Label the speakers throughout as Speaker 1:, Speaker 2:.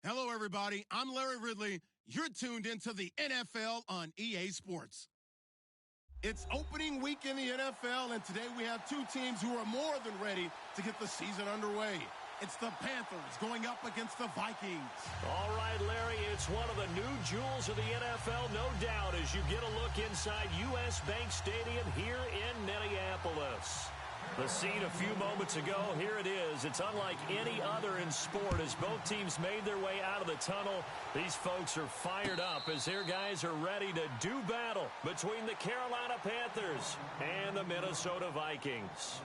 Speaker 1: Hello, everybody. I'm Larry Ridley. You're tuned into the NFL on EA Sports. It's opening week in the NFL, and today we have two teams who are more than ready to get the season underway. It's the Panthers going up against the Vikings.
Speaker 2: All right, Larry, it's one of the new jewels of the NFL, no doubt, as you get a look inside U.S. Bank Stadium here in Minneapolis. The scene a few moments ago, here it is. It's unlike any other in sport as both teams made their way out of the tunnel. These folks are fired up as their guys are ready to do battle between the Carolina Panthers and the Minnesota Vikings.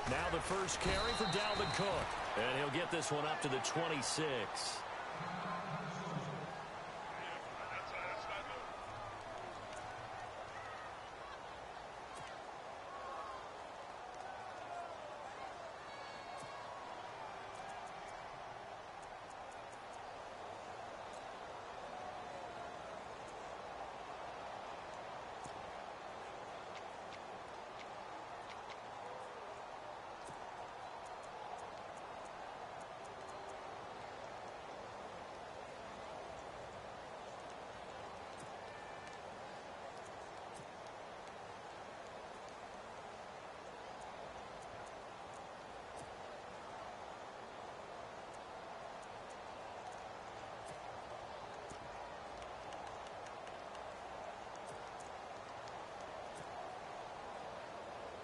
Speaker 2: Now the first carry for Dalvin Cook. And he'll get this one up to the 26.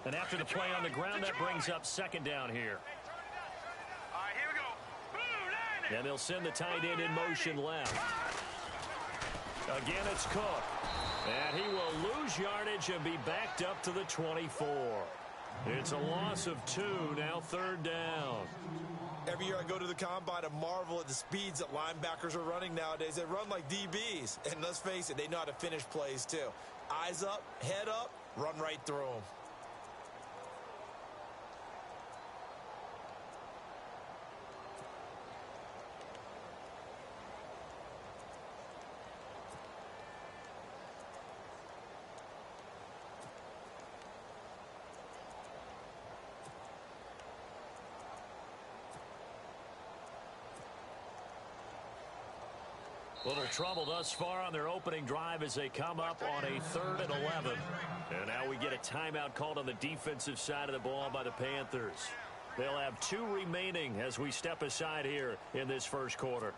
Speaker 2: And after the play on the ground, that brings up second down here.
Speaker 3: All right, here we go.
Speaker 2: And they'll send the tight end in motion left. Again, it's Cook. And he will lose yardage and be backed up to the 24. It's a loss of 2, now third down.
Speaker 4: Every year I go to the combine and marvel at the speeds that linebackers are running nowadays. They run like DBs. And let's face it, they know how to finish plays too. Eyes up, head up, run right through them.
Speaker 2: Little trouble thus far on their opening drive as they come up on a 3rd and 11. And now we get a timeout called on the defensive side of the ball by the Panthers. They'll have 2 remaining as we step aside here in this first quarter.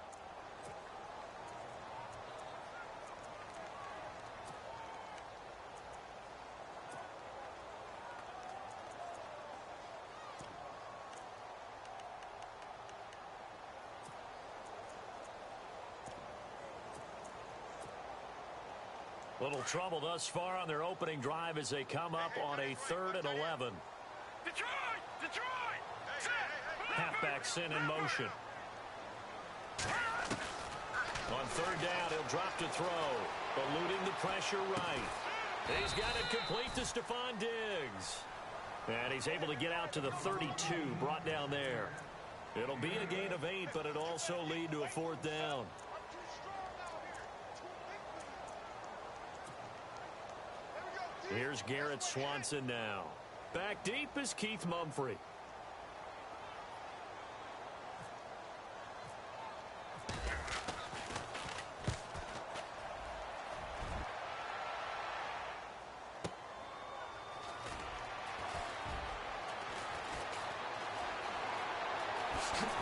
Speaker 2: Little trouble thus far on their opening drive as they come up on a 3rd and 11.
Speaker 3: Detroit!
Speaker 2: Halfback sent in motion. On 3rd down, he'll drop to throw. Eluding the pressure right. He's got it complete to Stephon Diggs. And he's able to get out to the 32, brought down there. It'll be a gain of 8, but it'll also lead to a 4th down. Here's Garrett Swanson now. Back deep is Keith Mumphrey.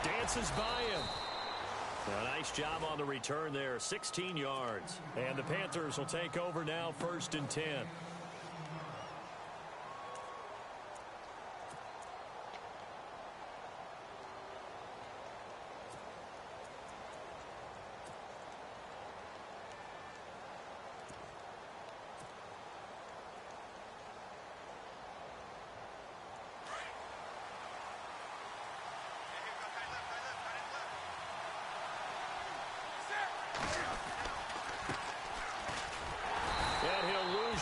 Speaker 2: Dances by him. A nice job on the return there, 16 yards. And the Panthers will take over now, 1st and 10.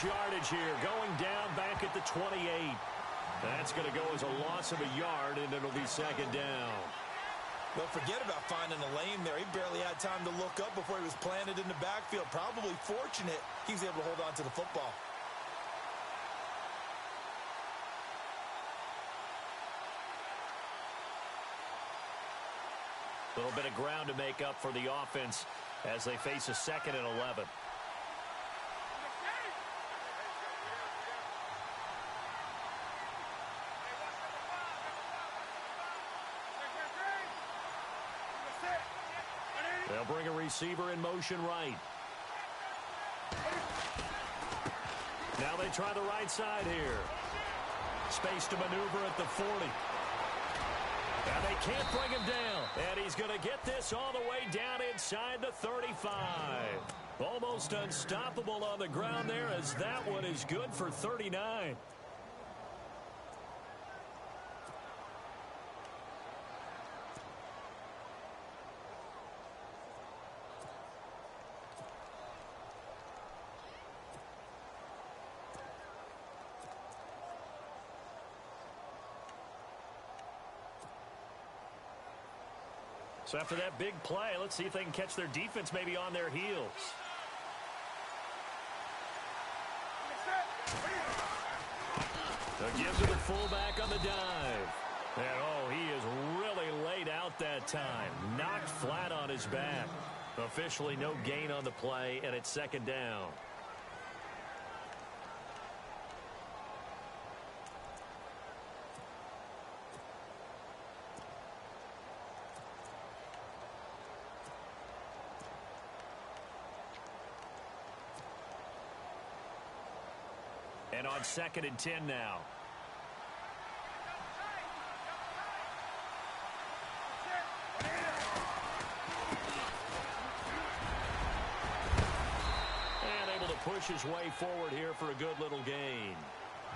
Speaker 2: lose yardage here, going down back at the 28. That's going to go as a loss of a yard, and it'll be second down.
Speaker 4: Well, forget about finding a lane there. He barely had time to look up before he was planted in the backfield. Probably fortunate he was able to hold on to the football.
Speaker 2: A little bit of ground to make up for the offense as they face a 2nd and 11. They'll bring a receiver in motion right. Now they try the right side here. Space to maneuver at the 40. And they can't bring him down. And he's going to get this all the way down inside the 35. Almost unstoppable on the ground there, as that one is good for 39. So after that big play, let's see if they can catch their defense maybe on their heels. They'll give to the fullback on the dive. And, oh, he is really laid out that time. Knocked flat on his back. Officially no gain on the play, and it's second down. And on 2nd and 10 now. And able to push his way forward here for a good little gain.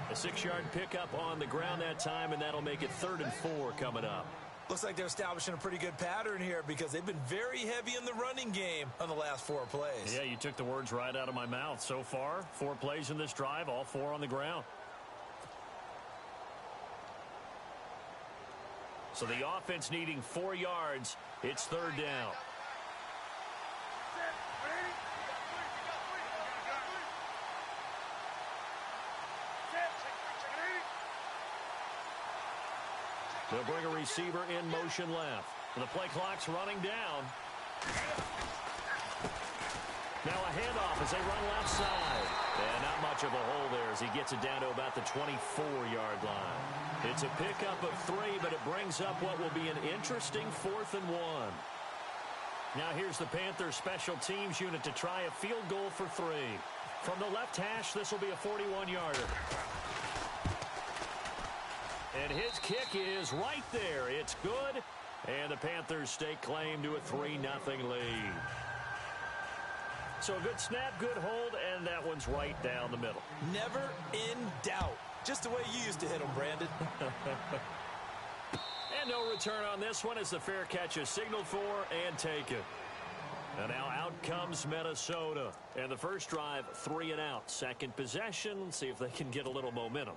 Speaker 2: A 6-yard pickup on the ground that time, and that'll make it 3rd and 4 coming up.
Speaker 4: Looks like they're establishing a pretty good pattern here because they've been very heavy in the running game on the last 4 plays.
Speaker 2: Yeah, you took the words right out of my mouth. So far, 4 plays in this drive, all 4 on the ground. So the offense needing 4 yards. It's 3rd down. They'll bring a receiver in motion left. The play clock's running down. Now a handoff as they run left side. And not much of a hole there as he gets it down to about the 24-yard line. It's a pickup of 3, but it brings up what will be an interesting 4th and 1. Now here's the Panthers special teams unit to try a field goal for 3. From the left hash, this will be a 41-yarder. And his kick is right there. It's good. And the Panthers stake claim to a 3-0 lead. So a good snap, good hold, and that one's right down the middle.
Speaker 4: Never in doubt. Just the way you used to hit them, Brandon.
Speaker 2: And no return on this one as the fair catch is signaled for and taken. And now out comes Minnesota. And the first drive, 3 and out. Second possession, see if they can get a little momentum.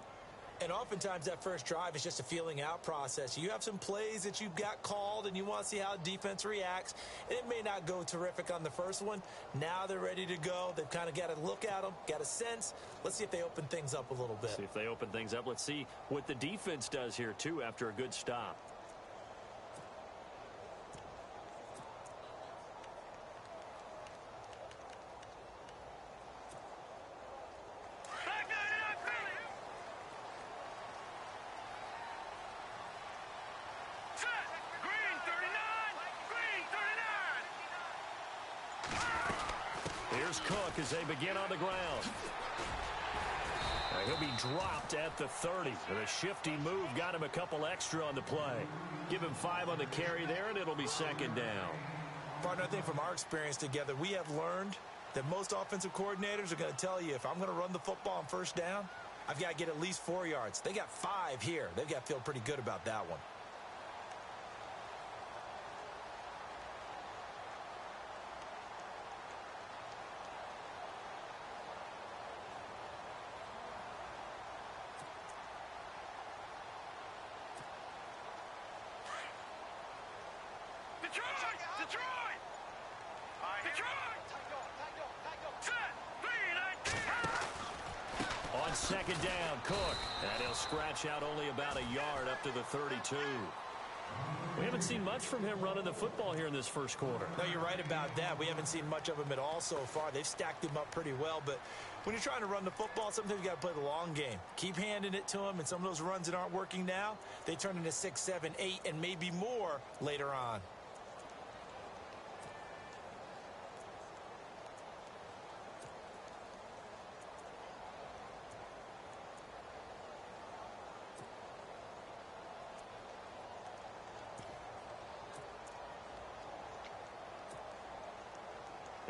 Speaker 4: And oftentimes that first drive is just a feeling out process. You have some plays that you've got called and you want to see how defense reacts. It may not go terrific on the first one. Now they're ready to go. They've kind of got to look at them, got a sense. Let's see if they open things up a little bit.
Speaker 2: See if they open things up. Let's see what the defense does here, too, after a good stop. Here's Cook as they begin on the ground. He'll be dropped at the 30. And a shifty move got him a couple extra on the play. Give him 5 on the carry there, and it'll be second down.
Speaker 4: Partner, I think from our experience together, we have learned that most offensive coordinators are going to tell you, if I'm going to run the football on first down, I've got to get at least 4 yards. They got 5 here. They've got to feel pretty good about that one.
Speaker 3: Detroit! Detroit! Set! 3-19!
Speaker 2: On second down, Cook. And he'll scratch out only about a yard up to the 32. We haven't seen much from him running the football here in this first quarter.
Speaker 4: No, you're right about that. We haven't seen much of him at all so far. They've stacked him up pretty well, but when you're trying to run the football, sometimes you got to play the long game. Keep handing it to him, and some of those runs that aren't working now, they turn into 6, 7, 8, and maybe more later on.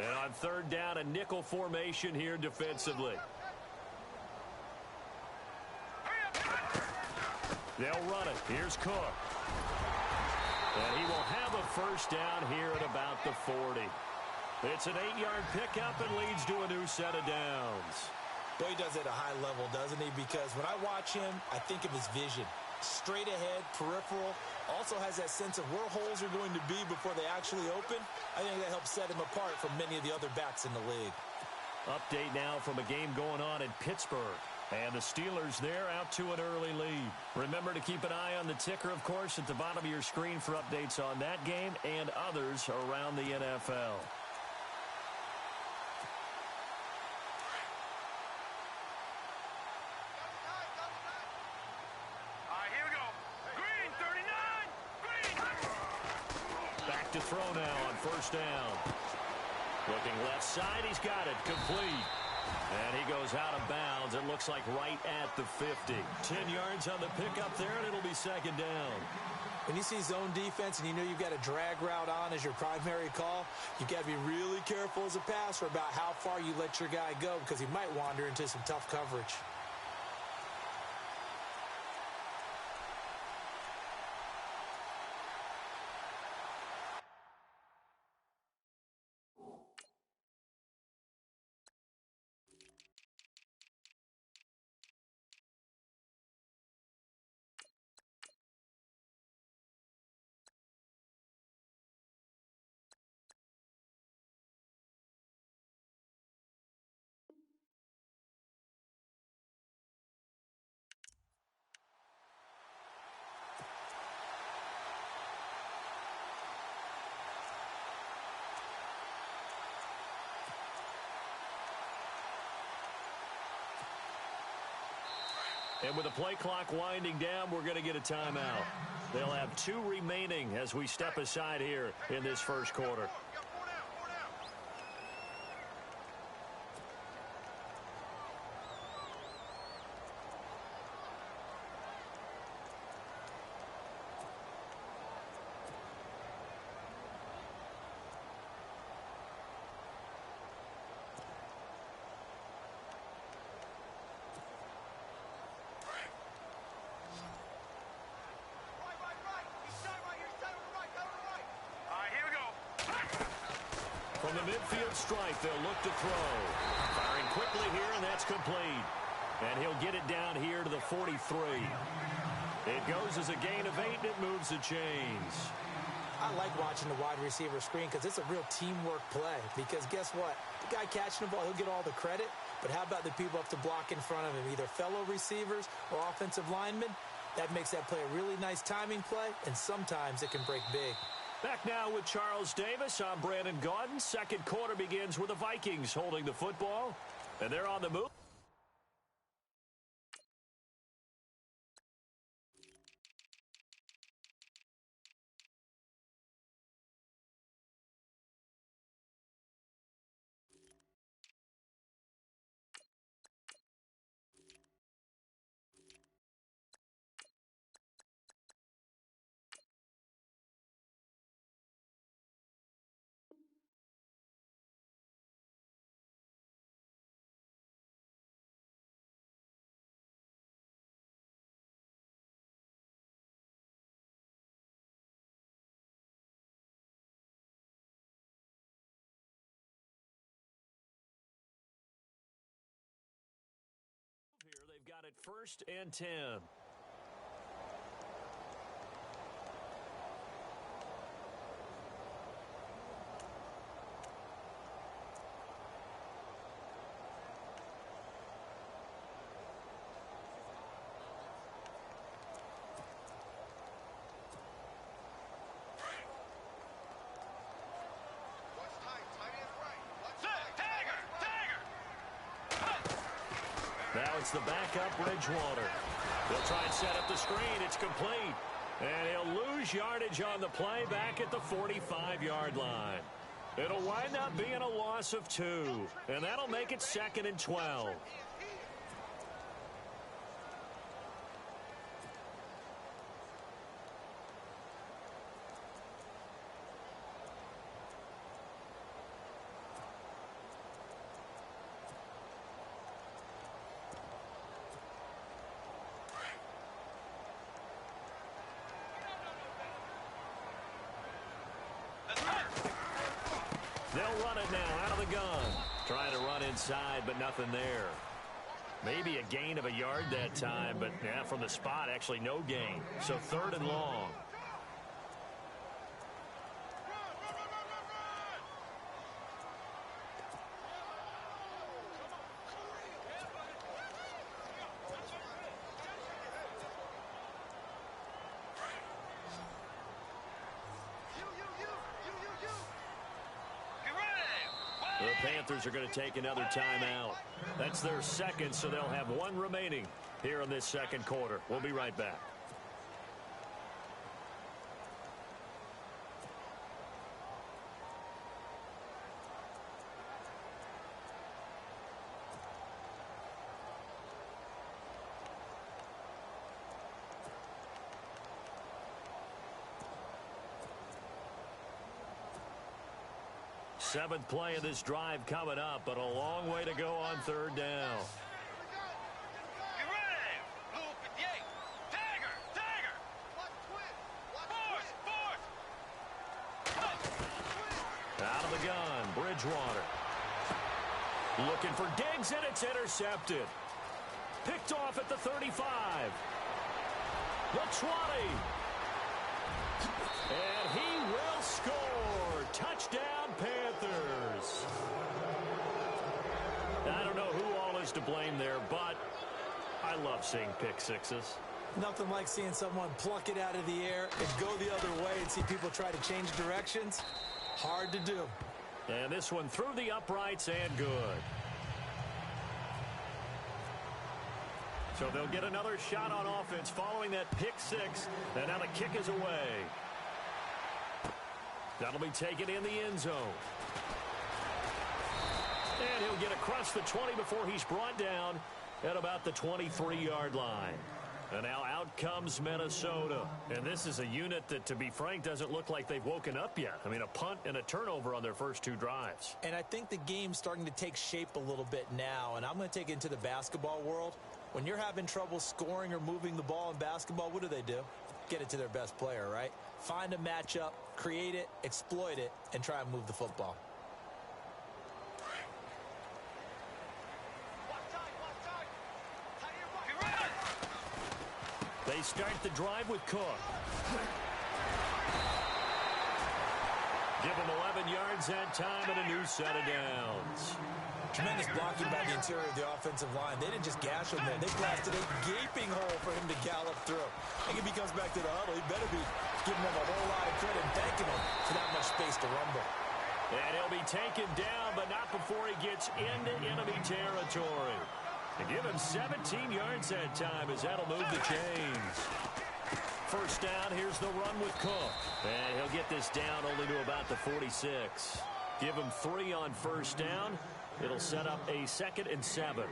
Speaker 2: And on third down, a nickel formation here defensively. They'll run it. Here's Cook. And he will have a first down here at about the 40. It's an 8-yard pickup and leads to a new set of downs.
Speaker 4: Well, he does it at a high level, doesn't he? Because when I watch him, I think of his vision. Straight ahead, peripheral, also has that sense of where holes are going to be before they actually open. I think that helps set him apart from many of the other backs in the league.
Speaker 2: Update now from a game going on in Pittsburgh. And the Steelers there out to an early lead. Remember to keep an eye on the ticker, of course, at the bottom of your screen for updates on that game and others around the NFL.
Speaker 3: Here we go. Green, 39. Green.
Speaker 2: Back to throw now on first down. Looking left side, he's got it. Complete. And he goes out of bounds. It looks like right at the 50. 10 yards on the pickup there, and it'll be second down.
Speaker 4: When you see zone defense and you know you've got a drag route on as your primary call, you've got to be really careful as a passer about how far you let your guy go because he might wander into some tough coverage.
Speaker 2: And with the play clock winding down, we're going to get a timeout. They'll have 2 remaining as we step aside here in this first quarter. From the midfield stripe, they'll look to throw. Firing quickly here, and that's complete. And he'll get it down here to the 43. It goes as a gain of 8, and it moves the chains.
Speaker 4: I like watching the wide receiver screen because it's a real teamwork play. Because guess what? The guy catching the ball, he'll get all the credit. But how about the people up to block in front of him, either fellow receivers or offensive linemen? That makes that play a really nice timing play, and sometimes it can break big.
Speaker 2: Back now with Charles Davis. I'm Brandon Gaudin. Second quarter begins with the Vikings holding the football, and they're on the move. Here they've got it 1st and 10. it's the backup Bridgewater. They'll try and set up the screen. It's complete. And he'll lose yardage on the play back at the 45-yard line. It'll wind up being a loss of 2. And that'll make it 2nd and 12. They'll run it now out of the gun. Trying to run inside, but nothing there. Maybe a gain of a yard that time, but yeah, from the spot, actually no gain. So 3rd and long. The Panthers are going to take another timeout. That's their 2nd, so they'll have 1 remaining here in this 2nd quarter. We'll be right back. Seventh play of this drive coming up, but a long way to go on 3rd down.
Speaker 3: Get ready! Blue 58. Dagger! Dagger! Force!
Speaker 2: Out of the gun, Bridgewater. Looking for Diggs, and it's intercepted. Picked off at the 35. The 20. And he will score. Touchdown, Panthers. I don't know who all is to blame there, but I love seeing pick sixes.
Speaker 4: Nothing like seeing someone pluck it out of the air and go the other way and see people try to change directions. Hard to do.
Speaker 2: And this one through the uprights and good. So they'll get another shot on offense following that pick six. And now the kick is away. That'll be taken in the end zone. And he'll get across the 20 before he's brought down at about the 23-yard line. And now out comes Minnesota. And this is a unit that, to be frank, doesn't look like they've woken up yet. I mean, a punt and a turnover on their first 2 drives.
Speaker 4: And I think the game's starting to take shape a little bit now. And I'm going to take it into the basketball world. When you're having trouble scoring or moving the ball in basketball, what do? Get it to their best player, right? Find a matchup, create it, exploit it, and try and move the football.
Speaker 2: They start the drive with Cook. Give him 11 yards that time and a new set of downs.
Speaker 4: Tremendous blocking by the interior of the offensive line. They didn't just gash him there. They blasted a gaping hole for him to gallop through. I think if he comes back to the huddle, he better be giving them a whole lot of credit and thanking him for that much space to rumble.
Speaker 2: And he'll be taken down, but not before he gets into enemy territory. And give him 17 yards that time as that'll move the chains. First down, here's the run with Cook. And he'll get this down only to about the 46. Give him 3 on first down. It'll set up a 2nd and 7.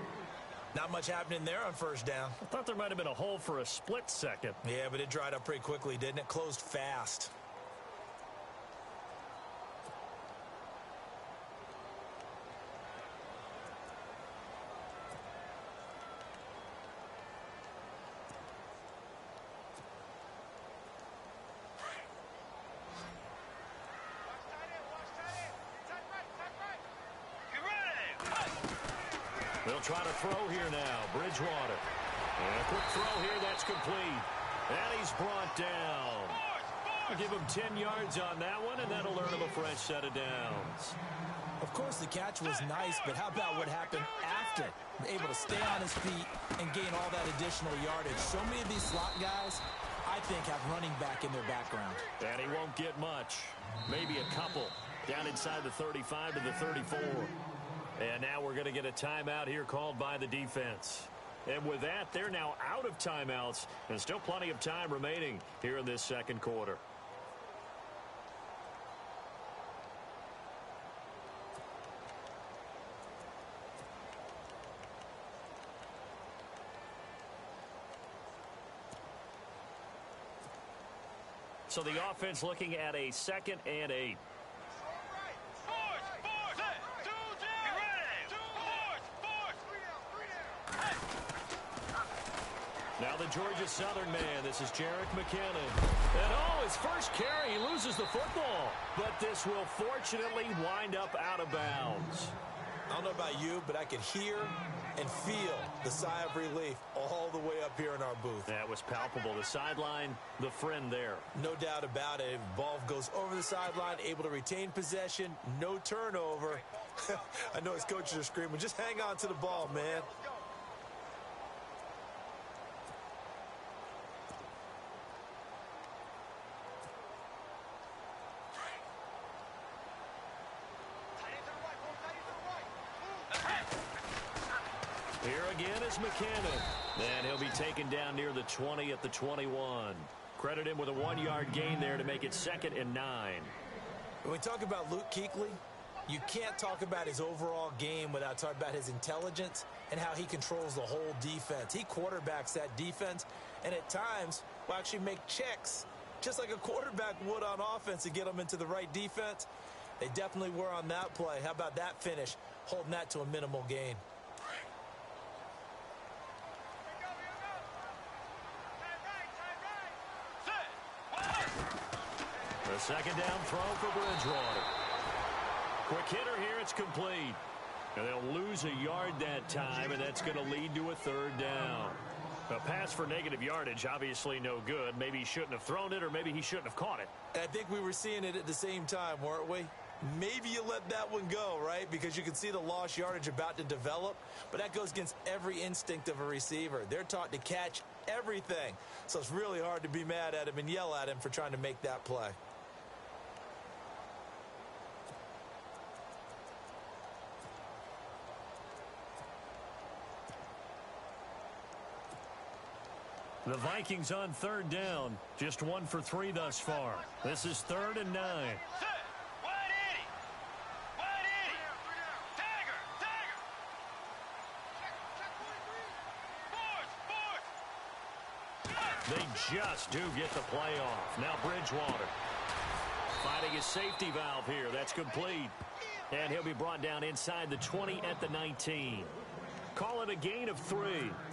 Speaker 4: Not much happening there on first down.
Speaker 2: I thought there might have been a hole for a split second.
Speaker 4: Yeah, but it dried up pretty quickly, didn't it? Closed fast.
Speaker 2: They'll try to throw here now. Bridgewater. And a quick throw here. That's complete. And he's brought down. I'll give him 10 yards on that one, and that'll earn him a fresh set of downs.
Speaker 4: Of course, the catch was nice, but how about what happened after? Able to stay on his feet and gain all that additional yardage. So many of these slot guys, I think, have running back in their background.
Speaker 2: And he won't get much. Maybe a couple. Down inside the 35 to the 34. And now we're going to get a timeout here called by the defense. And with that, they're now out of timeouts and still plenty of time remaining here in this second quarter. So the offense looking at a 2nd and 8. Now the Georgia Southern man, this is Jerick McKinnon. And his first carry, he loses the football. But this will fortunately wind up out of bounds.
Speaker 4: I don't know about you, but I could hear and feel the sigh of relief all the way up here in our booth.
Speaker 2: That was palpable. The sideline, the friend there.
Speaker 4: No doubt about it. Ball goes over the sideline, able to retain possession, no turnover. I know his coaches are screaming, just hang on to the ball, man.
Speaker 2: Here again is McKinnon. And he'll be taken down near the 20 at the 21. Credit him with a 1-yard gain there to make it 2nd and 9.
Speaker 4: When we talk about Luke Kuechly, you can't talk about his overall game without talking about his intelligence and how he controls the whole defense. He quarterbacks that defense and at times will actually make checks just like a quarterback would on offense to get them into the right defense. They definitely were on that play. How about that finish, holding that to a minimal gain?
Speaker 2: The second down throw for Bridgewater. Quick hitter here, it's complete. And they'll lose a yard that time, and that's going to lead to a 3rd down. A pass for negative yardage, obviously no good. Maybe he shouldn't have thrown it, or maybe he shouldn't have caught it.
Speaker 4: I think we were seeing it at the same time, weren't we? Maybe you let that one go, right? Because you can see the lost yardage about to develop. But that goes against every instinct of a receiver. They're taught to catch everything. So it's really hard to be mad at him and yell at him for trying to make that play.
Speaker 2: The Vikings on 3rd down. Just 1 for 3 thus far. This is 3rd and 9. They just do get the play off. Now Bridgewater finding his safety valve here. That's complete. And he'll be brought down inside the 20 at the 19. Call it a gain of 3.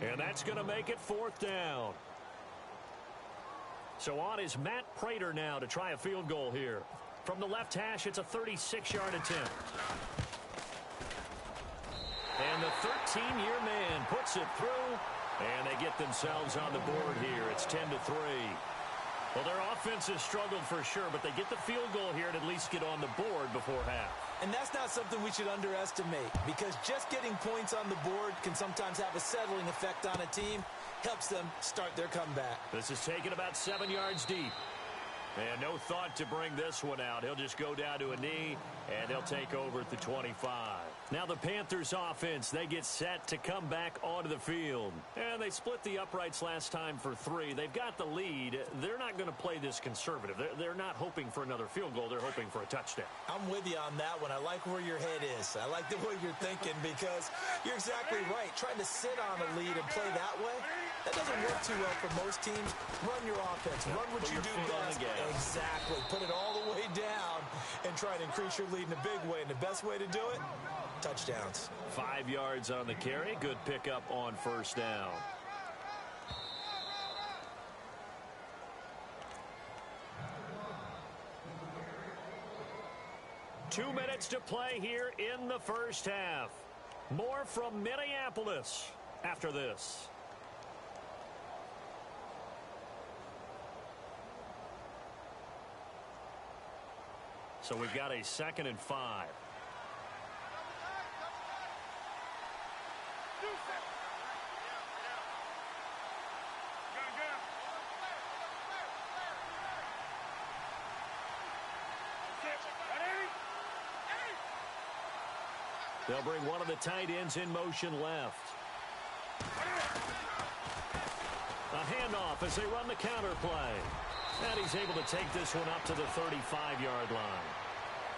Speaker 2: And that's going to make it 4th down. So on is Matt Prater now to try a field goal here. From the left hash, it's a 36-yard attempt. And the 13-year man puts it through. And they get themselves on the board here. It's 10-3. Well, their offense has struggled for sure, but they get the field goal here and at least get on the board before half.
Speaker 4: And that's not something we should underestimate, because just getting points on the board can sometimes have a settling effect on a team. Helps them start their comeback.
Speaker 2: This is taken about 7 yards deep. And no thought to bring this one out. He'll just go down to a knee, and he'll take over at the 25. Now the Panthers offense, they get set to come back onto the field. And they split the uprights last time for 3. They've got the lead. They're not going to play this conservative. They're not hoping for another field goal. They're hoping for a touchdown.
Speaker 4: I'm with you on that one. I like where your head is. I like the way you're thinking, because you're exactly right. Trying to sit on a lead and play that way, that doesn't work too well for most teams. Run your offense. Run what you do best. Exactly. Put it all the way down and try to increase your lead in a big way. And the best way to do it, touchdowns.
Speaker 2: 5 yards on the carry. Good pickup on 1st down. Two minutes to play here in the first half. More from Minneapolis after this. So we've got a 2nd and 5. They'll bring one of the tight ends in motion left. A handoff as they run the counter play. And he's able to take this one up to the 35-yard line.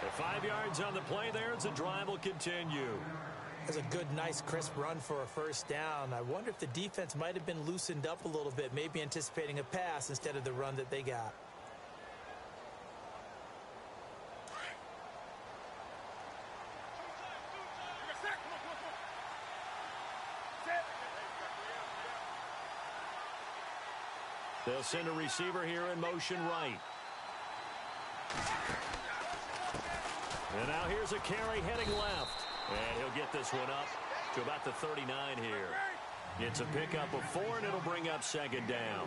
Speaker 2: The 5 yards on the play there as the drive will continue.
Speaker 4: That's a good, nice, crisp run for a first down. I wonder if the defense might have been loosened up a little bit, maybe anticipating a pass instead of the run that they got.
Speaker 2: They'll send a receiver here in motion right. And now here's a carry heading left. And he'll get this one up to about the 39 here. It's a pickup of 4, and it'll bring up second down.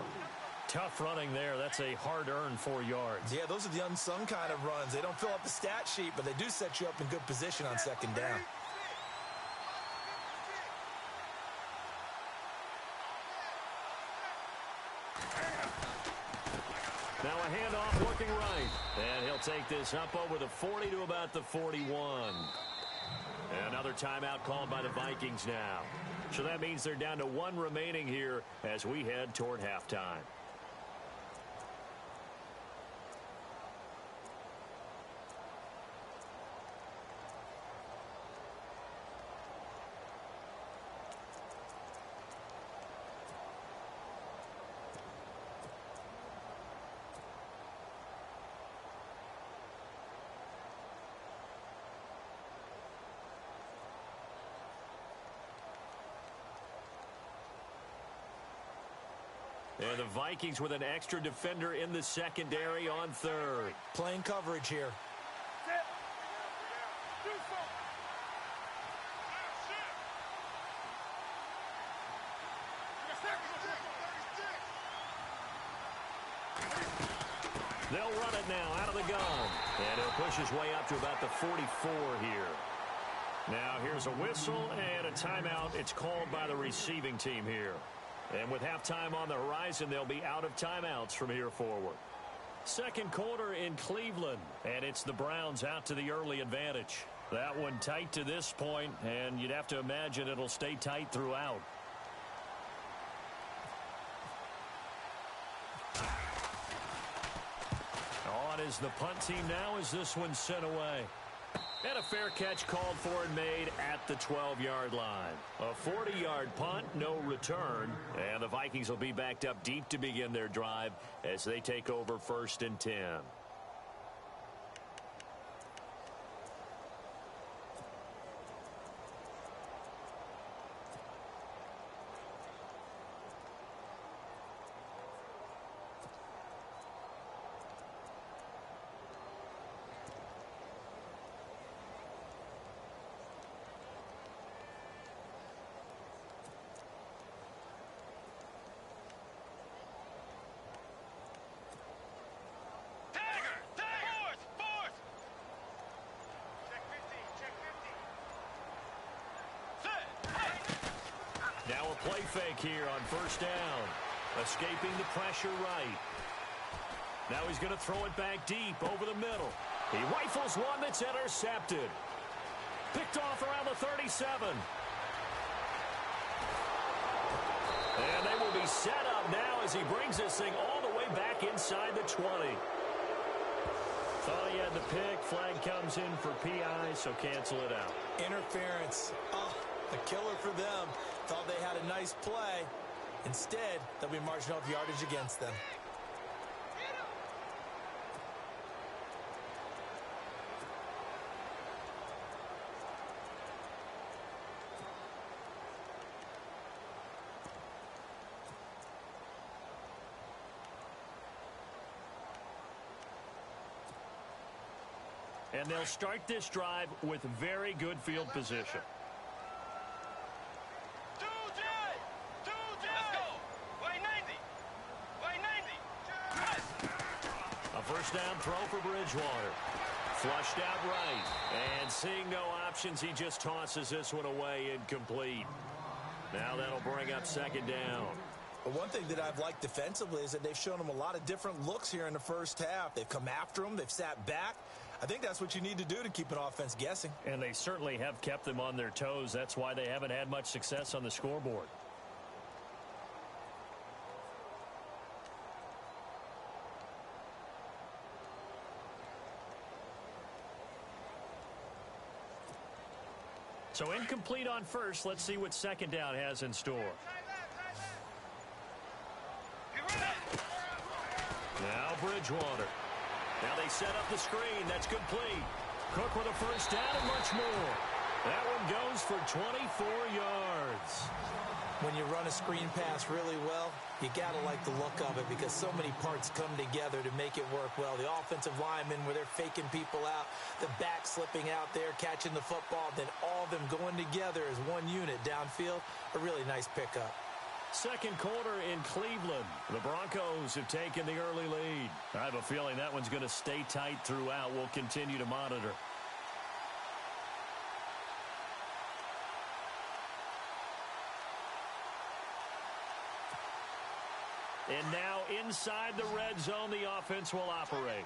Speaker 2: Tough running there. That's a hard-earned 4 yards.
Speaker 4: Yeah, those are the unsung kind of runs. They don't fill up the stat sheet, but they do set you up in good position on second down.
Speaker 2: Now a handoff working right. And he'll take this up over the 40 to about the 41. Another timeout called by the Vikings now. So that means they're down to 1 remaining here as we head toward halftime. And the Vikings with an extra defender in the secondary on third.
Speaker 4: Playing coverage here.
Speaker 2: They'll run it now out of the gun. And he'll push his way up to about the 44 here. Now here's a whistle and a timeout. It's called by the receiving team here. And with halftime on the horizon, they'll be out of timeouts from here forward. Second quarter in Cleveland, and it's the Browns out to the early advantage. That one tight to this point, and you'd have to imagine it'll stay tight throughout. On is the punt team now as this one's sent away. And a fair catch called for and made at the 12-yard line. A 40-yard punt, no return. And the Vikings will be backed up deep to begin their drive as they take over 1st and 10. Now a play fake here on 1st down. Escaping the pressure right. Now he's going to throw it back deep over the middle. He rifles one that's intercepted. Picked off around the 37. And they will be set up now as he brings this thing all the way back inside the 20. Thought he had the pick. Flag comes in for PI, so cancel it out.
Speaker 4: Interference. Oh, the killer for them. Thought they had a nice play. Instead, they'll be marching off yardage against them.
Speaker 2: And they'll start this drive with very good field position. A first down throw for Bridgewater. Flushed out right. And seeing no options, he just tosses this one away incomplete. Now that'll bring up second down.
Speaker 4: But one thing that I've liked defensively is that they've shown them a lot of different looks here in the first half. They've come after them. They've sat back. I think that's what you need to do to keep an offense guessing.
Speaker 2: And they certainly have kept them on their toes. That's why they haven't had much success on the scoreboard. So incomplete on first. Let's see what second down has in store. Now Bridgewater. Now they set up the screen. That's complete. Cook with a first down and much more. That one goes for 24 yards.
Speaker 4: When you run a screen pass really well, you got to like the look of it because so many parts come together to make it work well. The offensive linemen where they're faking people out, the back slipping out there, catching the football, then all of them going together as one unit downfield. A really nice pickup.
Speaker 2: Second quarter in Cleveland. The Broncos have taken the early lead. I have a feeling that one's going to stay tight throughout. We'll continue to monitor. And now inside the red zone, the offense will operate.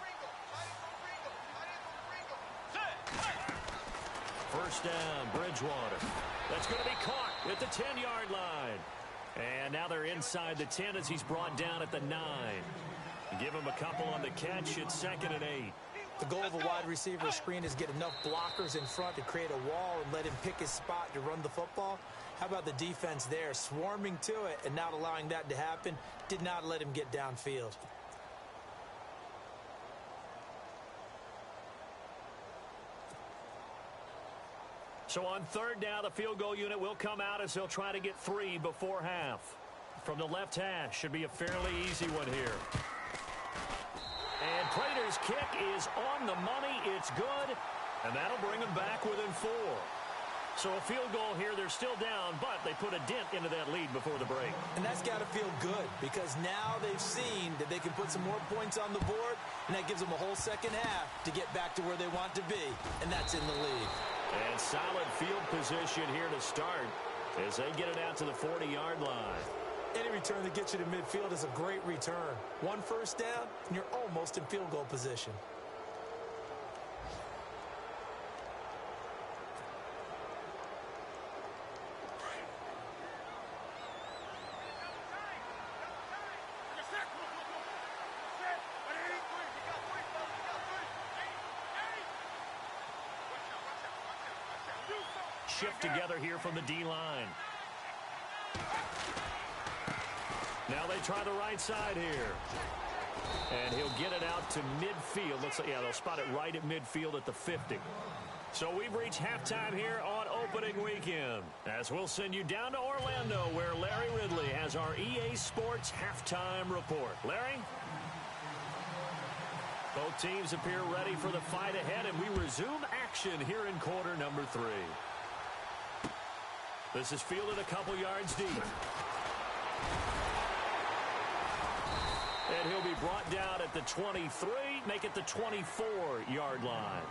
Speaker 2: First down, Bridgewater. That's going to be caught at the 10-yard line. And now they're inside the 10 as he's brought down at the 9. Give him a couple on the catch. It's 2nd and 8.
Speaker 4: The goal of a wide receiver screen is get enough blockers in front to create a wall and let him pick his spot to run the football. How about the defense there, swarming to it and not allowing that to happen? Did not let him get downfield.
Speaker 2: So on third down, the field goal unit will come out as they'll try to get 3 before half. From the left hash, should be a fairly easy one here. And Prater's kick is on the money. It's good, and that'll bring them back within 4. So a field goal here, they're still down, but they put a dent into that lead before the break.
Speaker 4: And that's got to feel good because now they've seen that they can put some more points on the board, and that gives them a whole second half to get back to where they want to be, and that's in the lead.
Speaker 2: And solid field position here to start as they get it out to the 40-yard line.
Speaker 4: Any return that gets you to midfield is a great return. One first down, and you're almost in field goal position.
Speaker 2: Shift together here from the D-line. Now they try the right side here. And he'll get it out to midfield. Looks like, yeah, they'll spot it right at midfield at the 50. So we've reached halftime here on opening weekend. As we'll send you down to Orlando where Larry Ridley has our EA Sports halftime report. Larry? Both teams appear ready for the fight ahead, and we resume action here in quarter number 3. This is fielded a couple yards deep. And he'll be brought down at the 23, make it the 24-yard line.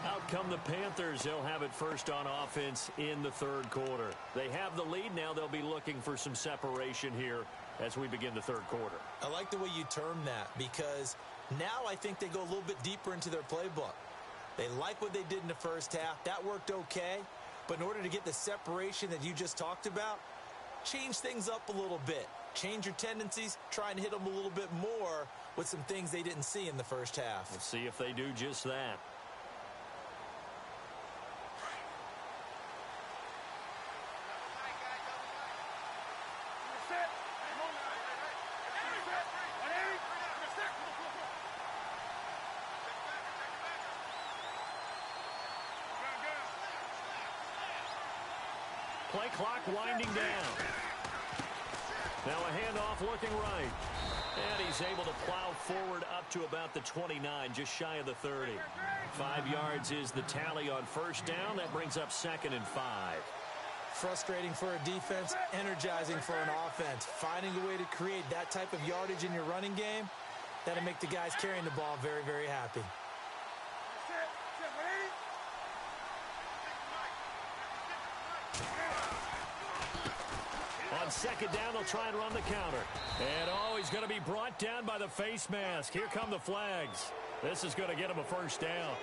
Speaker 2: Out come the Panthers. They'll have it first on offense in the third quarter. They have the lead now. They'll be looking for some separation here as we begin the third quarter.
Speaker 4: I like the way you term that because now I think they go a little bit deeper into their playbook. They like what they did in the first half. That worked okay. But in order to get the separation that you just talked about, change things up a little bit. Change your tendencies, try and hit them a little bit more with some things they didn't see in the first half.
Speaker 2: We'll see if they do just that. Play clock winding down. Now a handoff looking right. And he's able to plow forward up to about the 29, just shy of the 30. 5 yards is the tally on first down. That brings up 2nd and 5.
Speaker 4: Frustrating for a defense, energizing for an offense. Finding a way to create that type of yardage in your running game, that'll make the guys carrying the ball very, very happy.
Speaker 2: On second down, they'll try and run the counter. And, oh, he's going to be brought down by the face mask. Here come the flags. This is going to get him a first down.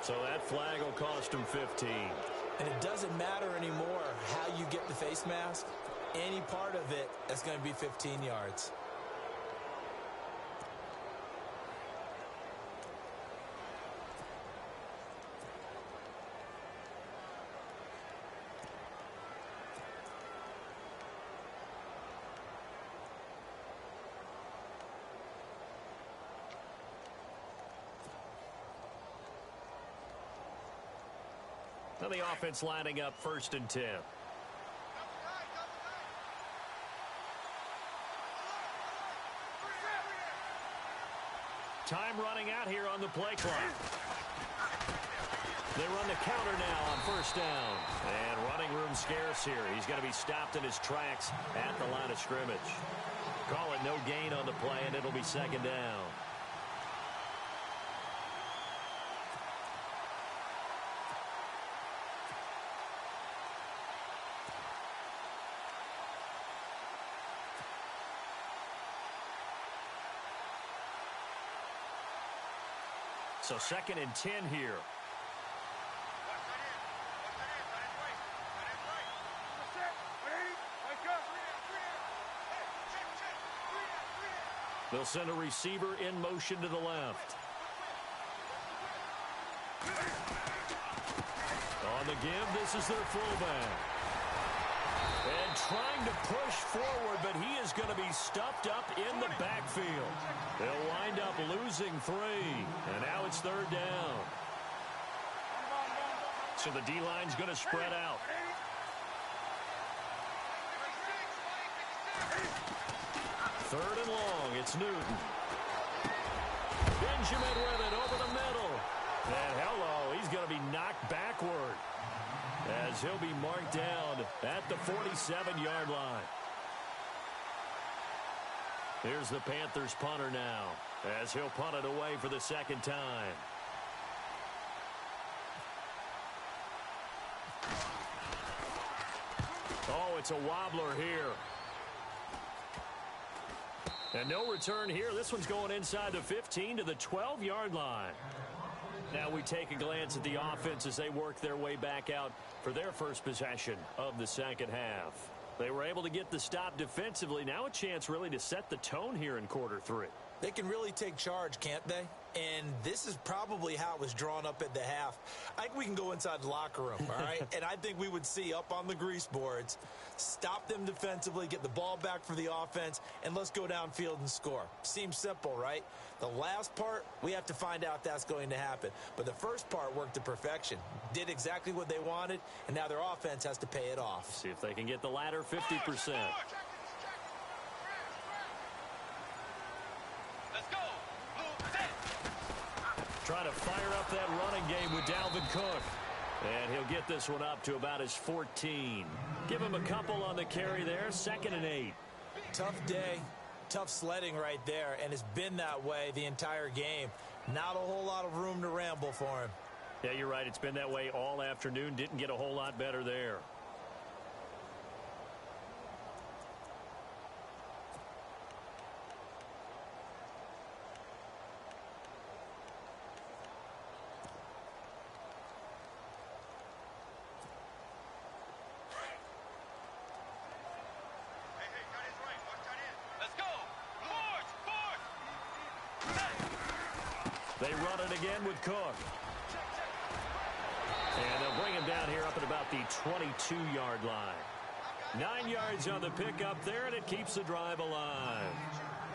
Speaker 2: So that flag will cost him 15.
Speaker 4: And it doesn't matter anymore how you get the face mask. Any part of it, that's going to be 15 yards.
Speaker 2: the offense lining up 1st and 10. Time running out here on the play clock. They run the counter now on 1st down. And running room scarce here. He's going to be stopped in his tracks at the line of scrimmage. Call it no gain on the play, and it'll be 2nd down. So 2nd and 10 here. They'll send a receiver in motion to the left. On the give, this is their fullback. And trying to push forward, but he is going to be stuffed up in the backfield. They'll wind up losing 3. And now it's 3rd down. So the D-line's going to spread out. Third and long, it's Newton. Benjamin with it over the middle. And hello, he's going to be knocked backward as he'll be marked down at the 47-yard line. Here's the Panthers punter now as he'll punt it away for the 2nd time. Oh, it's a wobbler here. And no return here. This one's going inside the 15 to the 12-yard line. Now we take a glance at the offense as they work their way back out for their first possession of the 2nd half. They were able to get the stop defensively. Now a chance really to set the tone here in quarter 3.
Speaker 4: They can really take charge, can't they? And this is probably how it was drawn up at the half. I think we can go inside the locker room, all right? And I think we would see up on the grease boards, stop them defensively, get the ball back for the offense, and let's go downfield and score. Seems simple, right? The last part, we have to find out if that's going to happen. But the first part worked to perfection. Did exactly what they wanted, and now their offense has to pay it off.
Speaker 2: See if they can get the latter 50%. Trying to fire up that running game with Dalvin Cook. And he'll get this one up to about his 14. Give him a couple on the carry there. 2nd and 8.
Speaker 4: Tough day. Tough sledding right there. And it's been that way the entire game. Not a whole lot of room to ramble for him.
Speaker 2: Yeah, you're right. It's been that way all afternoon. Didn't get a whole lot better there. They run it again with Cook. And they'll bring him down here up at about the 22-yard line. 9 yards on the pickup there, and it keeps the drive alive.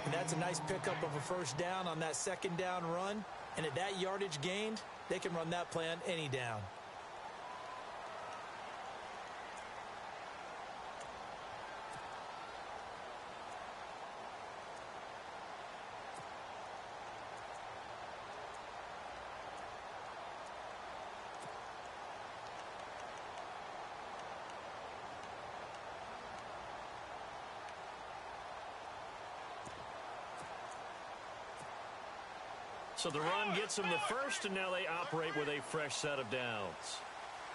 Speaker 4: And that's a nice pickup of a 1st down on that 2nd down run. And at that yardage gained, they can run that play on any down.
Speaker 2: So the run gets them the first, and now they operate with a fresh set of downs.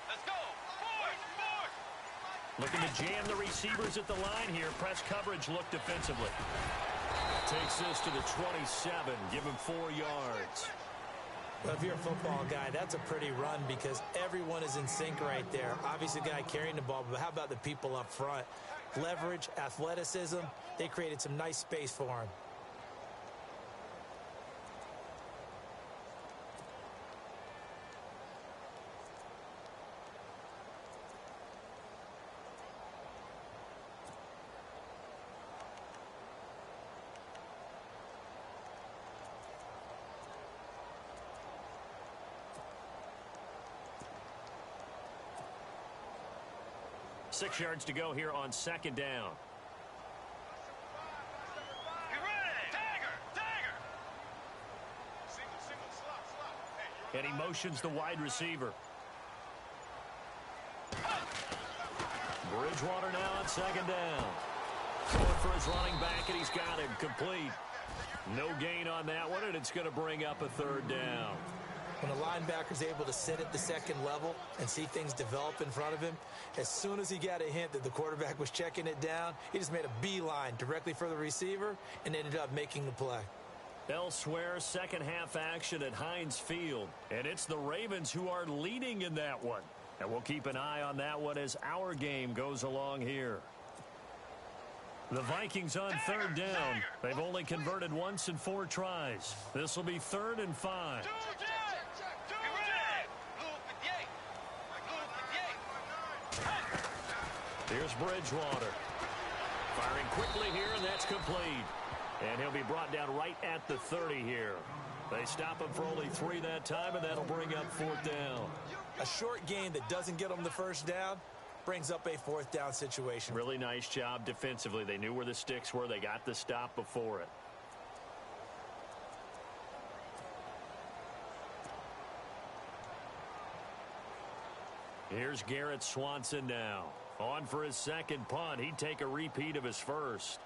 Speaker 3: Let's go. Forward.
Speaker 2: Looking to jam the receivers at the line here. Press coverage look defensively. Takes this to the 27. Give him 4 yards.
Speaker 4: Well, if you're a football guy, that's a pretty run because everyone is in sync right there. Obviously, the guy carrying the ball, but how about the people up front? Leverage, athleticism, they created some nice space for him.
Speaker 2: 6 yards to go here on second down.
Speaker 3: Get ready! Tiger! Tiger! Single, slot. Hey,
Speaker 2: And he motions the wide receiver. Bridgewater now on second down. Going for his running back, and he's got him complete. No gain on that one, and it's going to bring up a third down.
Speaker 4: When a linebacker's able to sit at the second level and see things develop in front of him, as soon as he got a hint that the quarterback was checking it down, he just made a beeline directly for the receiver and ended up making the play.
Speaker 2: Elsewhere, second half action at Heinz Field, and it's the Ravens who are leading in that one. And we'll keep an eye on that one as our game goes along here. The Vikings on third down. They've only converted once in 4 tries. This will be 3rd and 5. Here's Bridgewater. Firing quickly here, and that's complete. And he'll be brought down right at the 30 here. They stop him for only 3 that time, and that'll bring up 4th down.
Speaker 4: A short gain that doesn't get them the first down brings up a 4th down situation.
Speaker 2: Really nice job defensively. They knew where the sticks were. They got the stop before it. Here's Garrett Swanson now. On for his second punt. He'd take a repeat of his first.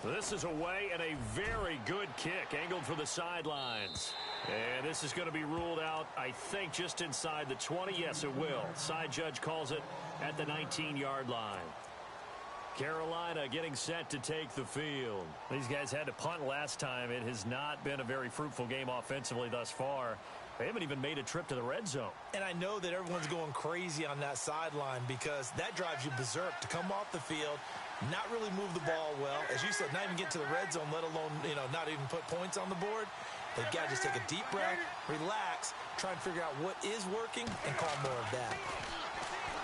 Speaker 2: This is away and a very good kick angled for the sidelines. And this is going to be ruled out, I think, just inside the 20. Yes, it will. Side judge calls it at the 19-yard line. Carolina getting set to take the field. These guys had to punt last time. It has not been a very fruitful game offensively thus far. They haven't even made a trip to the red zone.
Speaker 4: And I know that everyone's going crazy on that sideline because that drives you berserk to come off the field, not really move the ball well. As you said, not even get to the red zone, let alone, not even put points on the board. They've got to just take a deep breath, relax, try and figure out what is working, and call more of that.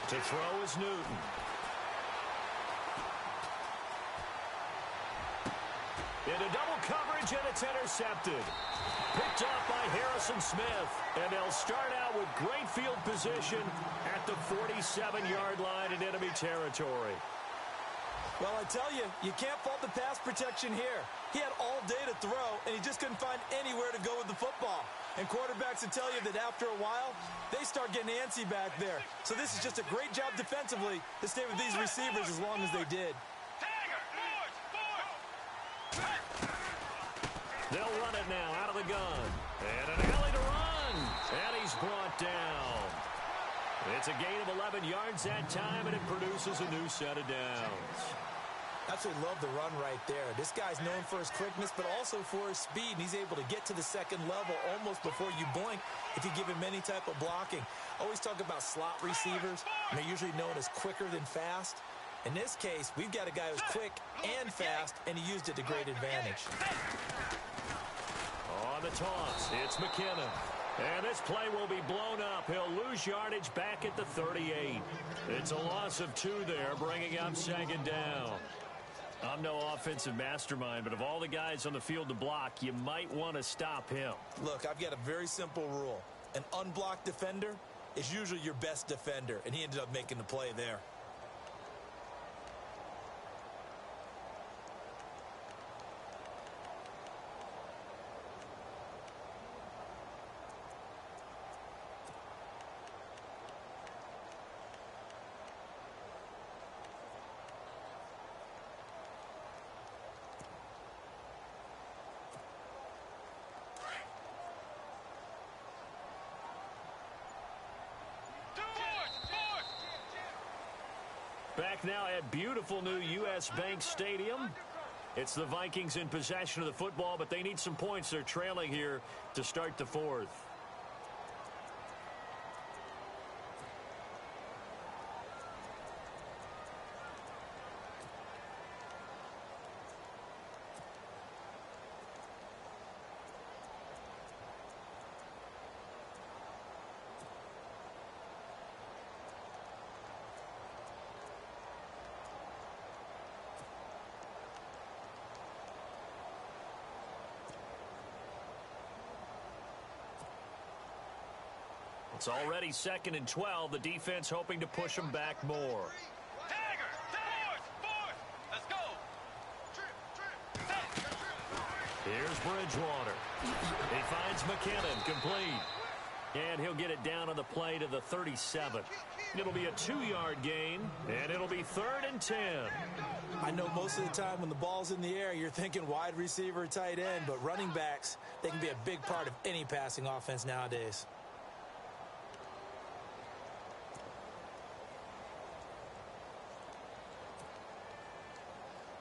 Speaker 2: To throw is Newton. Into double coverage, and it's intercepted. Picked off by Harrison Smith. And they'll start out with great field position at the 47-yard line in enemy territory.
Speaker 4: Well, I tell you, you can't fault the pass protection here. He had all day to throw, and he just couldn't find anywhere to go with the football. And quarterbacks will tell you that after a while, they start getting antsy back there. So this is just a great job defensively to stay with these receivers as long as they did.
Speaker 2: They'll run it now out of the gun. And an alley to run. And he's brought down. It's a gain of 11 yards that time, and it produces a new set of downs.
Speaker 4: Absolutely love the run right there. This guy's known for his quickness, but also for his speed. And he's able to get to the second level almost before you blink if you give him any type of blocking. Always talk about slot receivers, and they're usually known as quicker than fast. In this case, we've got a guy who's quick and fast, and he used it to great advantage.
Speaker 2: On the toss, it's McKinnon. And this play will be blown up. He'll lose yardage back at the 38. It's a loss of 2 there, bringing up second down. I'm no offensive mastermind, but of all the guys on the field to block, you might want to stop him.
Speaker 4: Look, I've got a very simple rule. An unblocked defender is usually your best defender, and he ended up making the play there.
Speaker 2: Back now at beautiful new U.S. Bank Stadium. It's the Vikings in possession of the football, but they need some points. They're trailing here to start the 4th. It's already 2nd and 12. The defense hoping to push them back more.
Speaker 3: Let's go.
Speaker 2: Here's Bridgewater. He finds McKinnon, complete. And he'll get it down on the play to the 37. It'll be a 2-yard gain, and it'll be 3rd and 10.
Speaker 4: I know most of the time when the ball's in the air, you're thinking wide receiver, tight end, but running backs, they can be a big part of any passing offense nowadays.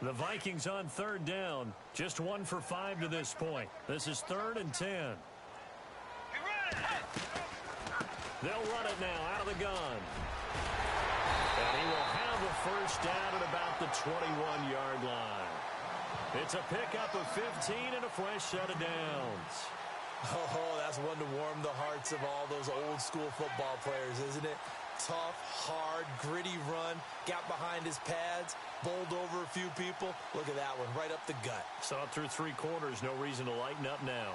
Speaker 2: The Vikings on 3rd down. Just 1 for 5 to this point. This is 3rd and 10. They'll run it now out of the gun. And he will have a first down at about the 21-yard line. It's a pickup of 15 and a fresh set of downs.
Speaker 4: Oh, that's one to warm the hearts of all those old-school football players, isn't it? Tough, hard, gritty run. Got behind his pads, bowled over a few people. Look at that one, right up the gut.
Speaker 2: Saw it through 3 quarters. No reason to lighten up now.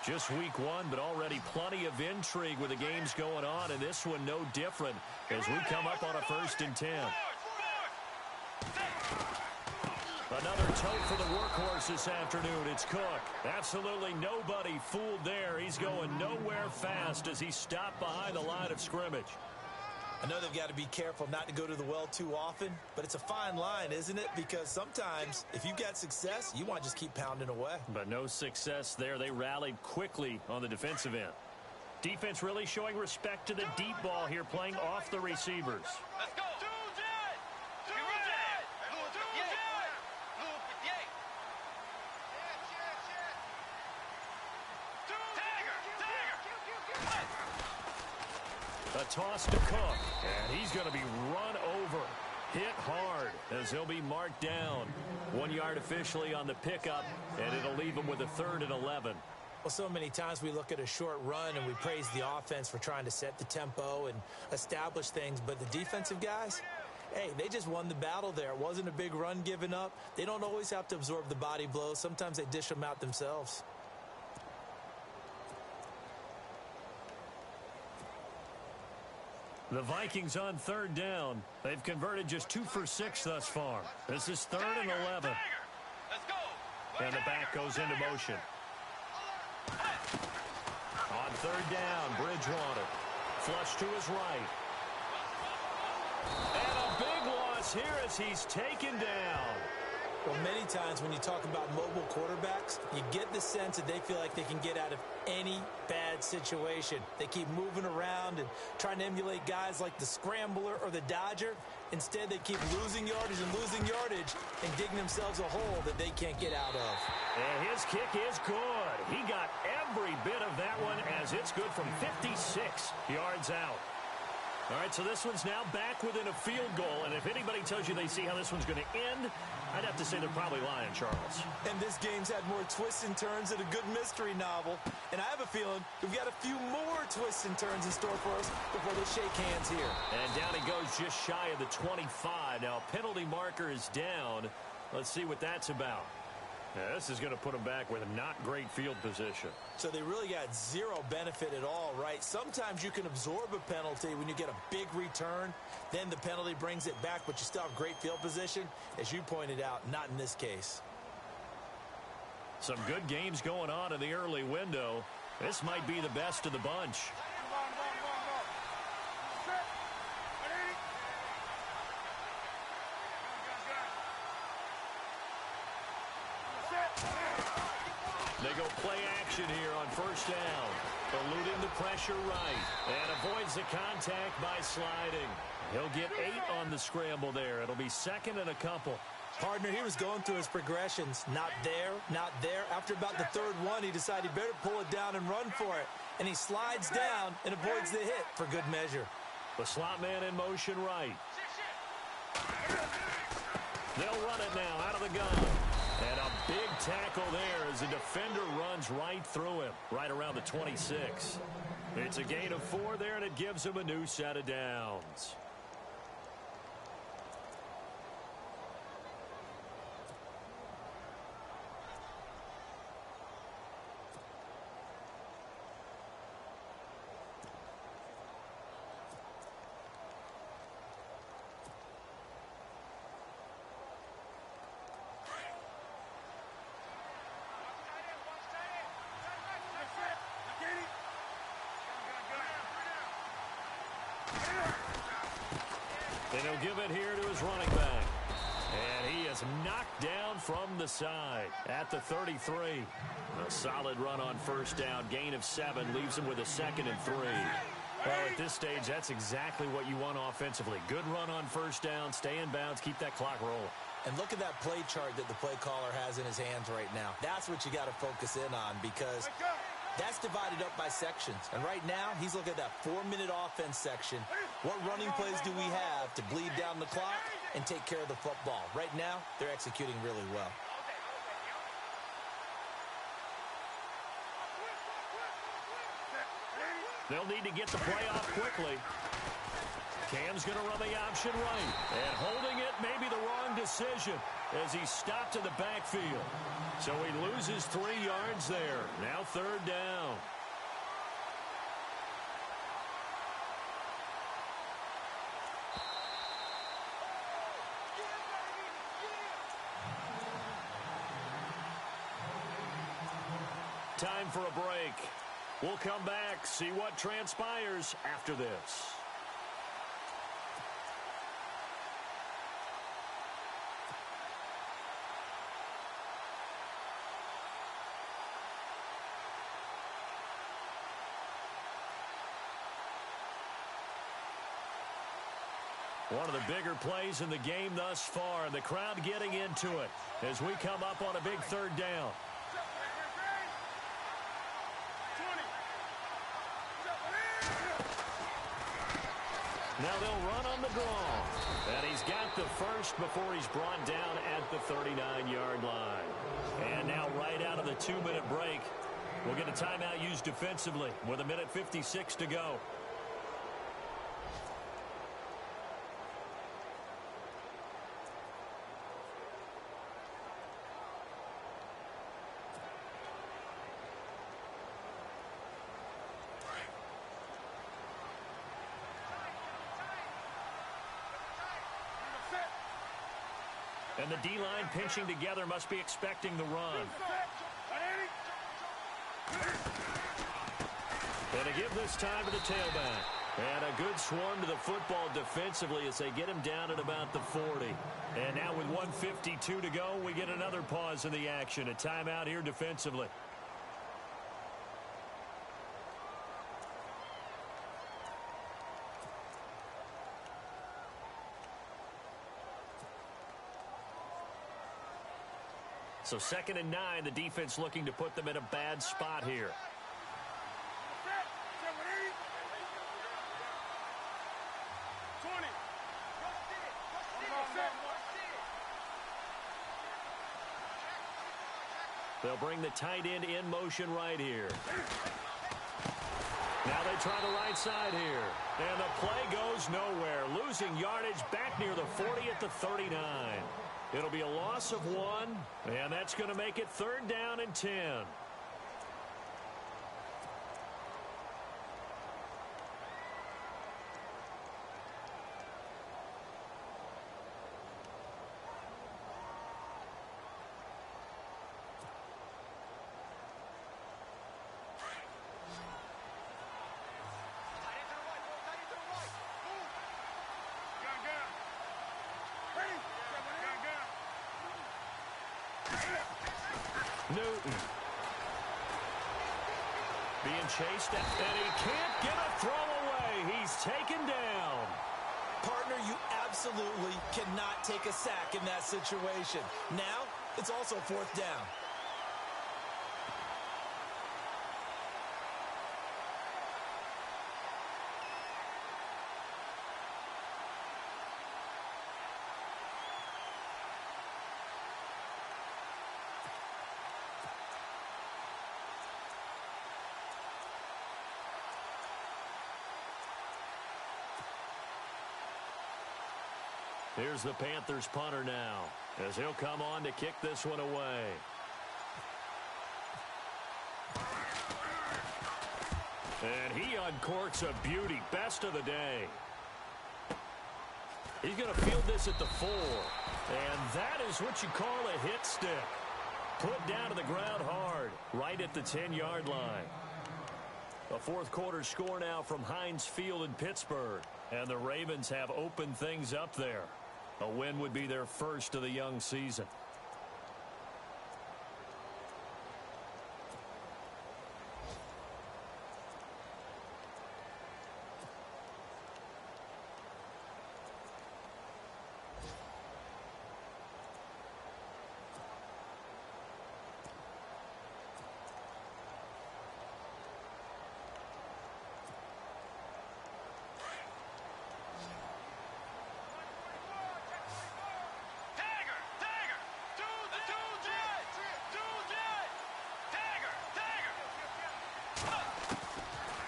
Speaker 2: Just week 1, but already plenty of intrigue with the games going on, and this one no different as we come up on a 1st and 10. Another tote for the workhorse this afternoon. It's Cook. Absolutely nobody fooled there. He's going nowhere fast as he stopped behind the line of scrimmage.
Speaker 4: I know they've got to be careful not to go to the well too often, but it's a fine line, isn't it? Because sometimes, if you've got success, you want to just keep pounding away.
Speaker 2: But no success there. They rallied quickly on the defensive end. Defense really showing respect to the deep ball here, playing off the receivers.
Speaker 3: Let's go.
Speaker 2: A toss to Cook, and he's going to be run over. Hit hard as he'll be marked down. 1 yard officially on the pickup, and it'll leave him with a 3rd and 11.
Speaker 4: Well, so many times we look at a short run and we praise the offense for trying to set the tempo and establish things, but the defensive guys, hey, they just won the battle there. It wasn't a big run given up. They don't always have to absorb the body blows. Sometimes they dish them out themselves.
Speaker 2: The Vikings on 3rd down. They've converted just 2 for 6 thus far. This is 3rd and 11.
Speaker 3: Let's go.
Speaker 2: And the back goes into motion. On 3rd down, Bridgewater. Flush to his right. And a big loss here as he's taken down.
Speaker 4: Well, many times when you talk about mobile quarterbacks, you get the sense that they feel like they can get out of any bad situation. They keep moving around and trying to emulate guys like the Scrambler or the Dodger. Instead, they keep losing yardage and digging themselves a hole that they can't get out of.
Speaker 2: And his kick is good. He got every bit of that one as it's good from 56 yards out. All right, so this one's now back within a field goal, and if anybody tells you they see how this one's going to end, I'd have to say they're probably lying, Charles.
Speaker 4: And this game's had more twists and turns than a good mystery novel. And I have a feeling we've got a few more twists and turns in store for us before they shake hands here.
Speaker 2: And down he goes just shy of the 25. Now, penalty marker is down. Let's see what that's about. Yeah, this is going to put them back with a not great field position.
Speaker 4: So they really got zero benefit at all, right? Sometimes you can absorb a penalty when you get a big return. Then the penalty brings it back, but you still have great field position. As you pointed out, not in this case.
Speaker 2: Some good games going on in the early window. This might be the best of the bunch. They go play action here on 1st down. Eluding the pressure right. And avoids the contact by sliding. He'll get 8 on the scramble there. It'll be 2nd and a couple.
Speaker 4: Partner, he was going through his progressions. Not there, not there. After about the 3rd one, he decided he better pull it down and run for it. And he slides down and avoids the hit for good measure.
Speaker 2: The slot man in motion right. They'll run it now out of the gun. And a big tackle there as the defender runs right through him, right around the 26. It's a gain of 4 there, and it gives him a new set of downs. And he'll give it here to his running back. And he is knocked down from the side at the 33. A solid run on first down. Gain of 7 leaves him with a 2nd and 3. Well, at this stage, that's exactly what you want offensively. Good run on first down. Stay in bounds. Keep that clock rolling.
Speaker 4: And look at that play chart that the play caller has in his hands right now. That's what you got to focus in on because that's divided up by sections. And right now, he's looking at that 4-minute offense section. What running plays do we have to bleed down the clock and take care of the football? Right now, they're executing really well.
Speaker 2: They'll need to get the play off quickly. Cam's going to run the option right. And holding it may be the wrong decision as he stopped in the backfield. So he loses 3 yards there. Now 3rd down. Time for a break. We'll come back, see what transpires after this. One of the bigger plays in the game thus far, and the crowd getting into it as we come up on a big 3rd down. Now they'll run on the draw. And he's got the first before he's brought down at the 39-yard line. And now right out of the 2-minute break, we'll get a timeout used defensively with 1:56 to go. And the D-line pinching together must be expecting the run. And a give this time to the tailback. And a good swarm to the football defensively as they get him down at about the 40. And now with 1:52 to go, we get another pause in the action. A timeout here defensively. So 2nd and 9, the defense looking to put them in a bad spot here. They'll bring the tight end in motion right here. Now they try the right side here. And the play goes nowhere. Losing yardage back near the 40 at the 39. It'll be a loss of 1, and that's going to make it 3rd down and 10. Newton. Being chased, and he can't get a throw away. He's taken down.
Speaker 4: Partner, you absolutely cannot take a sack in that situation. Now, it's also 4th down.
Speaker 2: Here's the Panthers punter now as he'll come on to kick this one away. And he uncorks a beauty. Best of the day. He's going to field this at the 4. And that is what you call a hit stick. Put down to the ground hard, right at the 10-yard line. A 4th quarter score now from Heinz Field in Pittsburgh. And the Ravens have opened things up there. A win would be their first of the young season.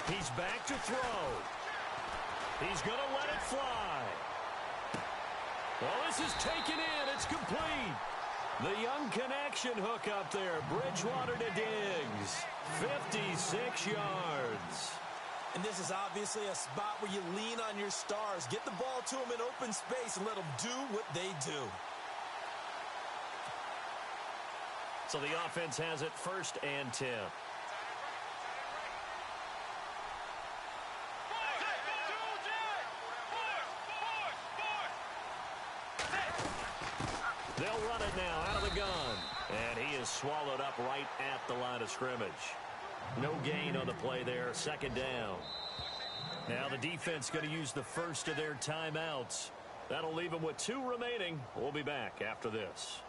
Speaker 2: He's back to throw. He's going to let it fly. Well, this is taken in. It's complete. The young connection hook up there. Bridgewater to Diggs. 56 yards.
Speaker 4: And this is obviously a spot where you lean on your stars. Get the ball to them in open space and let them do what they do.
Speaker 2: So the offense has it 1st and 10. They'll run it now out of the gun. And he is swallowed up right at the line of scrimmage. No gain on the play there. 2nd down. Now the defense going to use the first of their timeouts. That'll leave them with 2 remaining. We'll be back after this.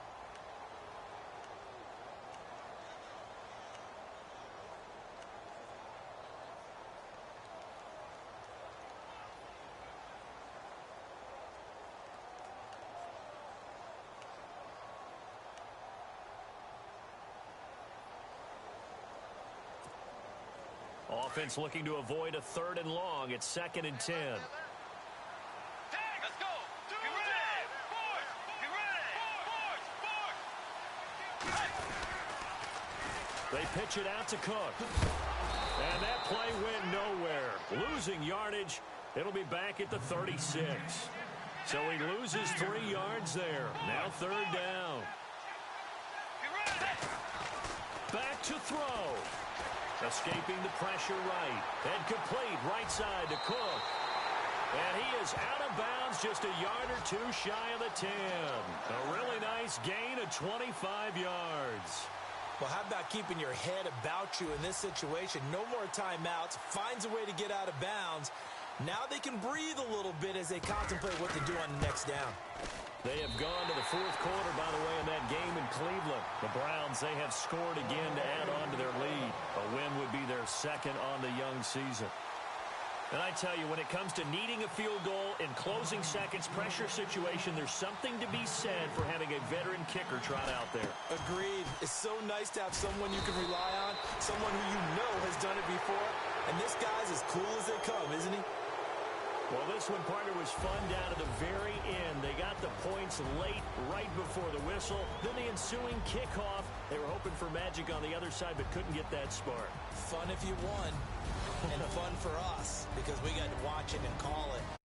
Speaker 2: Offense looking to avoid a 3rd and long. It's 2nd and 10.
Speaker 3: Let's go. Get ready. Force. Get ready. Force.
Speaker 2: They pitch it out to Cook. And that play went nowhere. Losing yardage. It'll be back at the 36. So he loses 3 yards there. Now 3rd down.
Speaker 3: Get ready.
Speaker 2: Back to throw. Escaping the pressure right. And complete right side to Cook. And he is out of bounds just a yard or 2 shy of the 10. A really nice gain of 25 yards.
Speaker 4: Well, how about keeping your head about you in this situation? No more timeouts. Finds a way to get out of bounds. Now they can breathe a little bit as they contemplate what to do on the next down.
Speaker 2: They have gone to the 4th quarter, by the way, in that game in Cleveland. The Browns, they have scored again to add on to their lead. A win would be their 2nd on the young season. And I tell you, when it comes to needing a field goal in closing seconds, pressure situation, there's something to be said for having a veteran kicker trot out there.
Speaker 4: Agreed. It's so nice to have someone you can rely on, someone who you know has done it before. And this guy's as cool as they come, isn't he?
Speaker 2: Well, this one, partner, was fun down to the very end. They got the points late, right before the whistle. Then the ensuing kickoff. They were hoping for magic on the other side, but couldn't get that spark.
Speaker 4: Fun if you won, and fun for us, because we got to watch it and call it.